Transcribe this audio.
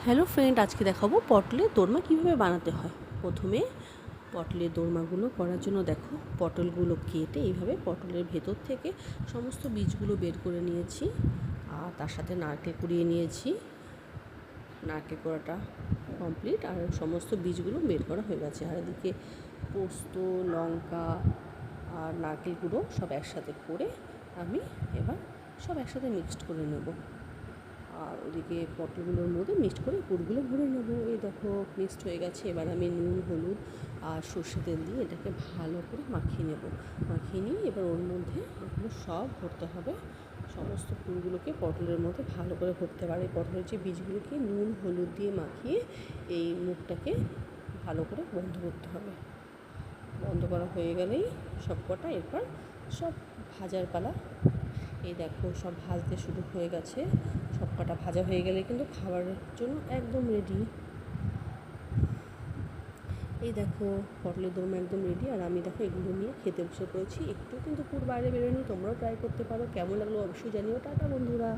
Hello friend, আজকে দেখাবো পটলের দোরমা কীভাবে বানাতে হয়। প্রথমে পটলের দোরমাগুলো করার জন্য দেখো পটলগুলো কেটে এইভাবে পটলের ভেতর থেকে সমস্ত বীজগুলো বের করে নিয়েছি, আর তার সাথে নারকেল কুড়িয়ে নিয়েছি। নারকেল কোড়াটা কমপ্লিট, আর সমস্ত বীজগুলো বের করা হয়ে গেছে। আর এদিকে পোস্ত, লঙ্কা আর নারকেল গুঁড়ো সব একসাথে করে আমি এবার সব একসাথে মিক্সড করে নেব। আর ওদিকে পটলগুলোর মধ্যে মিক্সড করে গুড়গুলো ভরে নেব। এই দেখো মিক্সড হয়ে গেছে। এবার আমি নুন, হলুদ আর সর্ষে তেল দিয়ে এটাকে ভালো করে মাখিয়ে নেব। মাখিয়ে নিয়ে এবার ওর মধ্যে এগুলো সব ভরতে হবে। সমস্ত ফুলগুলোকে পটলের মধ্যে ভালো করে ভরতে পারে। পটলের যে বীজগুলোকে নুন, হলুদ দিয়ে মাখিয়ে এই মুখটাকে ভালো করে বন্ধ করতে হবে। বন্ধ করা হয়ে গেলেই সব কটা এরপর সব ভাজার পালা। এই দেখো সব ভাজতে শুরু হয়ে গেছে। সব কটা ভাজা হয়ে গেলে কিন্তু খাবারের জন্য একদম রেডি। এই দেখো পটলের দোরমা একদম রেডি। আর আমি দেখো এগুলো নিয়ে খেতে বসে পড়েছি। একটু কিন্তু পুর বাইরে বেরোয়নি, তোমরাও ট্রাই করতে পারো। কেমন লাগলো অবশ্যই জানিও। টাটা বন্ধুরা।